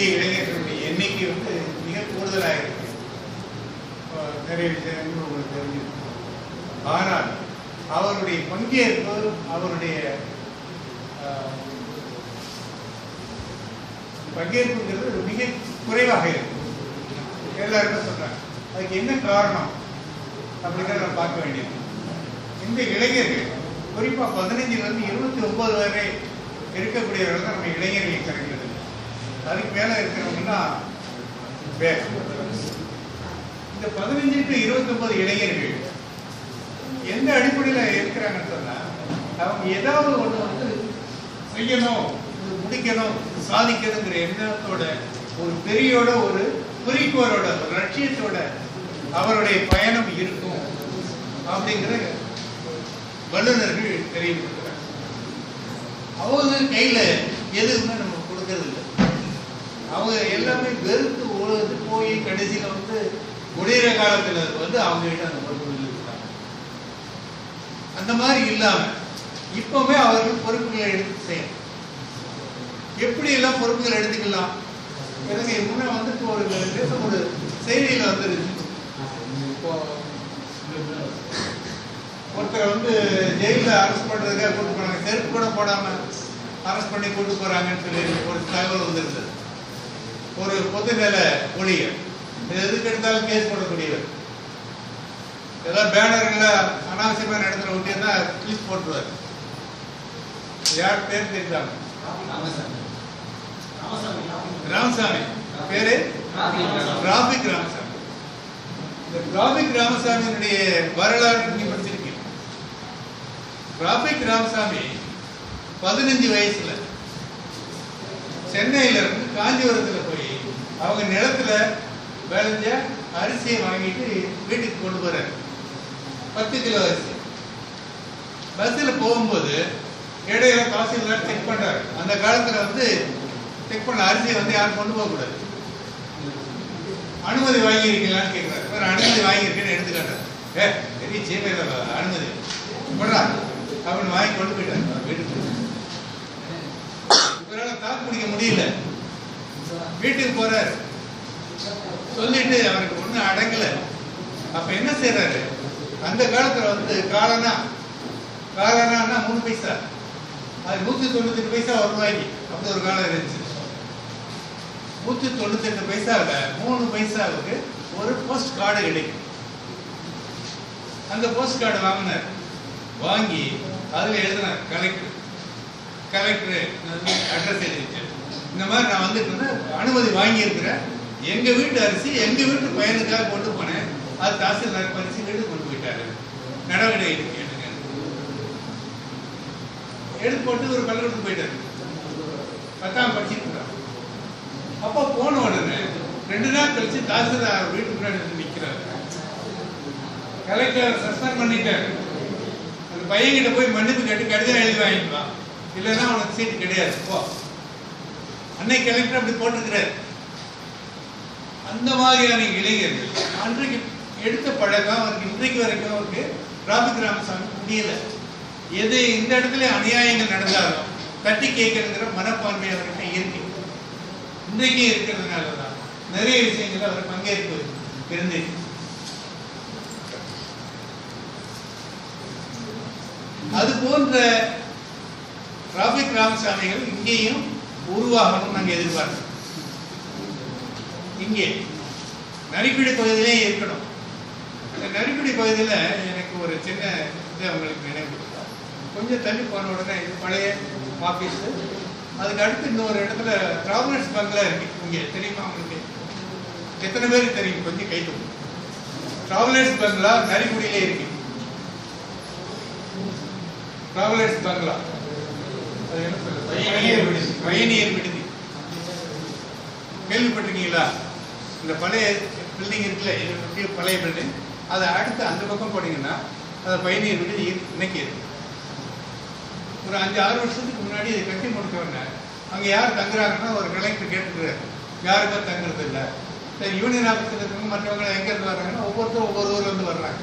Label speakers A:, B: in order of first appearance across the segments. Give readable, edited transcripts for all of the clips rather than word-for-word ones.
A: இந்திய இளைஞர்களுடைய எண்ணிக்கை வந்து மிக கூடுதலாக இருக்கு. நிறைய விஷயங்கள் உங்களுக்கு தெரிஞ்சிருக்கு. ஆனால் அவருடைய பங்கேற்பு, அவருடைய பங்கேற்புங்கிறது மிக குறைவாக இருக்கு. எல்லாருமே சொல்றாங்க. அதுக்கு என்ன காரணம் அப்படிங்கிறத நம்ம பார்க்க வேண்டியது. இந்த இளைஞர்கள் குறிப்பா 15லிருந்து 29 வரை இருக்கக்கூடியவர்கள் தான் நம்ம இளைஞர்களை கணக்கிறது. அதுக்கு மேல இருக்கிறவங்கன்னா வேற. இந்த 15 to 29 இளைஞர்கள் எந்த அடிப்படையில் இருக்கிறாங்கன்னு சொன்னா, அவங்க ஏதாவது ஒன்று வந்து செய்யணும், முடிக்கணும், சாதிக்கணுங்கிற எண்ணத்தோட, ஒரு பெரியோட, ஒரு குறிக்கோளோட, ஒரு லட்சியத்தோட அவருடைய பயணம் இருக்கும் அப்படிங்கிற வல்லுநர்கள் தெரிவிக்கிறாங்க. அவங்க கையில எதுவுமே நம்ம கொடுக்கறது இல்லை. அவங்க எல்லாமே வெறுத்து உழுது போய் கடைசியில வந்து முடிகிற காலத்துல வந்து அவங்க கிட்ட அந்த பொறுப்புகள் இருக்காங்க. அந்த மாதிரி இல்லாம இப்பவே அவர்கள் பொறுப்புகளை எடுத்து செய்யணும். எப்படி எல்லாம் பொறுப்புகள் எடுத்துக்கலாம்? எனக்கு முன்ன வந்து ஒரு செய்தியில வந்துருச்சு. ஒருத்தரை வந்து ஜெயில அரெஸ்ட் பண்றதுக்காக கூட்டு போறாங்க, செருப்பு கூட போடாம அரெஸ்ட் பண்ணி கூட்டு போறாங்கன்னு சொல்லி ஒரு தகவல் வந்துருந்தது. ஒரு பொதுநல ஊழியர், எதுக்கு எடுத்தாலும் கேஸ் போடக்கூடியவர், ஏதாவது பேனர்களை அனாவசியமான இடத்துல விட்டீங்கன்னா கிளிக் போட்டுருவார். யார் பேர் தெரிஞ்சாங்க? ராமசாமி. பேரு டிராபிக் ராமசாமி. இந்த டிராபிக் ராமசாமியினுடைய வரலாறு நீங்க படிச்சிருக்கீங்க. டிராபிக் ராமசாமி 15 வயசுல சென்னையில இருந்து காஞ்சிபுரத்துல போய் அவங்க நிலத்துல விளைஞ்ச அரிசியை வாங்கிட்டு வீட்டுக்கு கொண்டு போறாரு. 10 கிலோ அரிசி. பஸ்ல போகும்போது இடையில தாசில்தார் செக் பண்றாரு. அந்த காலத்துல வந்து செக் பண்ண அரிசியை வந்து யாரும் கொண்டு போக கூடாது. அனுமதி வாங்கியிருக்கீங்களான்னு கேட்கிறாரு. வேற அனுமதி வாங்கியிருக்கேன்னு எடுத்துக்காட்டாரு. பெரிய சீமையில அனுமதி போடுறா அப்படின்னு வாங்கி கொண்டு போயிட்டாரு வீட்டுக்கு. இவரால் தாக்கு பிடிக்க முடியல. வீட்டுக்கு போறாரு. சொல்லிட்டு அவருக்கு ஒண்ணு அடங்கல. அப்ப என்ன செய்யறாரு? அந்த காலத்துல வந்து காலனா 3 பைசா, அது 198 பைசா ஒரு ரூபாய்க்கு அப்படி ஒரு காலம் இருந்துச்சு. 198 பைசாவில் 3 பைசாவுக்கு ஒரு போஸ்ட் கார்டு கிடைக்கும். அந்த போஸ்ட் கார்டு வாங்கினார். வாங்கி அதுல எழுதினார் கலெக்டர் அட்ரஸ் எழுதிச்சு. இந்த மாதிரி நான் வந்துட்டு அனுமதி வாங்கி இருக்கிறேன். எங்க வீட்டு அரிசி எங்க வீட்டு பையனுக்காக கொண்டு போனேன். அது தாசில்தார் பரிசு வீட்டுக்கு கொண்டு போயிட்டாரு. நடவடிக்கை எடுங்க. எடுத்து போட்டு ஒரு பள்ளிக்கூடத்துக்கு போயிட்டாரு. 10ஆம் படிச்சுட்டு இருக்காரு. அப்போ போன உடனே 2 நாள் கழிச்சு தாசில்தார் வீட்டு முன்னாடி நிற்கிறாரு. கலெக்டர் சஸ்பெண்ட் பண்ணிட்டாரு. அந்த பையன்கிட்ட போய் மன்னிப்பு கேட்டு கடிதம் எழுதி வாங்கிக்கலாம், இல்லைன்னா அவனுக்கு சீட்டு கிடையாது போ. அன்னைக்கு கலெக்டர் அப்படி போட்டுக்கிறார். அந்த மாதிரியான இளைஞர்கள் அன்றைக்கு எடுத்த பழக்கம் அவருக்கு இன்றைக்கு வரைக்கும் அவருக்கு டிராபிக் ராமசாமி முடியல. எது இந்த இடத்துல அநியாயங்கள் நடந்தாலும் தட்டி கேட்கறதுங்கிற மனப்பான்மை அவர்கிட்ட இருக்கு. இன்றைக்கு இருக்கிறதுனாலதான் நிறைய விஷயங்கள் அவர் பங்கேற்பு இருந்துச்சு. அது போன்ற டிராபிக் ராமசாமிகள் இங்கேயும் உருவாகணும் நாங்கள் எதிர்பார்க்கிறோம். இங்கே நரிக்குடி பகுதியிலே இருக்கணும். அந்த நரிக்குடி பகுதியில் எனக்கு ஒரு சின்ன இது அவங்களுக்கு நினைவு. கொஞ்சம் தள்ளி போன உடனே இது பழைய ஆஃபீஸு, அதுக்கு அடுத்து இன்னொரு இடத்துல டிராவலர்ஸ் பங்களா இருக்கு. இங்கே தெரியுமா உங்களுக்கு? எத்தனை பேருக்கு தெரியும்? கொஞ்சம் கை தூக்கும். டிராவலர்ஸ் பங்களா நரிக்குடியிலே இருக்கு. டிராவலர்ஸ் பங்களா அது என்ன சொல்றது? பயணியர் விடுதி. கேள்விப்பட்டிருக்கீங்களா? இந்த பழைய பில்டிங் இருக்குல்ல, இது பழைய பில்டிங். அதை அடுத்து அந்த பக்கம் போனீங்கன்னா அது பயணியர் விடுதி இன்னைக்கு இருக்கு. ஒரு 5-6 வருஷத்துக்கு முன்னாடி இதை கட்டி முடிச்சோடனே அங்கே யார் தங்குறாங்கன்னா ஒரு கலெக்டர் கேட்டுக்கிறாரு, யாருக்கும் தங்குறது இல்லை. சரி, யூனியன் ஆஃபீஸில் இருக்கவங்க மற்றவங்க எங்கேருந்து வர்றாங்கன்னா ஒவ்வொருத்தரும் ஒவ்வொரு ஊர்லேருந்து வர்றாங்க.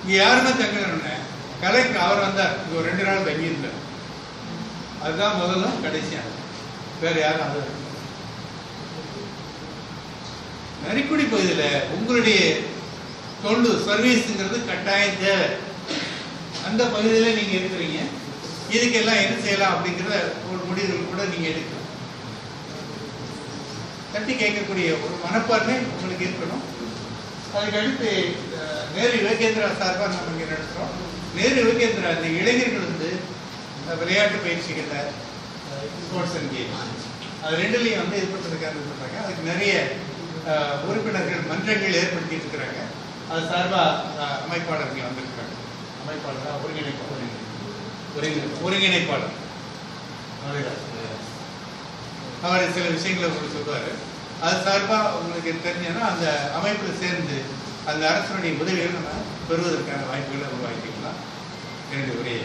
A: இங்கே யாருமே தங்கணும்னு கலெக்டர் அவர் வந்தார். இங்கே ஒரு 2 நாள் தங்கியிருந்தார். அதுதான் முதல்ல கடைசியாக, வேற யாரும் அது நரிக்குடி பகுதியில் உங்களுடைய தொண்டு சர்வீஸுங்கிறது கட்டாயம் தேவை. அந்த பகுதியில் நீங்கள் இருக்கிறீங்க, இதுக்கெல்லாம் என்ன செய்யலாம் அப்படிங்கிற ஒரு முடிவுகள் கூட நீங்கள் எடுக்கலாம். தட்டி கேட்கக்கூடிய ஒரு மனப்பான்மை உங்களுக்கு இருக்கணும். அதுக்கு அடுத்து நேரு யுவகேந்திரா சார்பாக நம்ம இங்கே நடத்துகிறோம். நேரு யுவகேந்திரா இந்த இளைஞர்கள் வந்து விளையாட்டு பயிற்சிகளில் ஸ்போர்ட்ஸ் அண்ட் கேம்ஸ் அது ரெண்டுலேயும் வந்து ஏற்படுத்திருக்காருன்னு சொல்கிறாங்க. அதுக்கு நிறைய உறுப்பினர்கள் மன்றங்கள் ஏற்படுத்திட்டு இருக்கிறாங்க. அது சார்பாக அமைப்பாளர்கள் வந்திருக்கிறாங்க. அமைப்பாளராக ஒருங்கிணைப்பாளர் அவர் சில விஷயங்களை உங்களுக்கு சொல்லுவார். அது சார்பாக உங்களுக்கு தெரிஞ்சதுன்னா அந்த அமைப்பில் சேர்ந்து அந்த அரசனுடைய உதவிகள் நம்ம பெறுவதற்கான வாய்ப்புகளை உருவாக்கிக்கலாம். என்னுடைய உரையை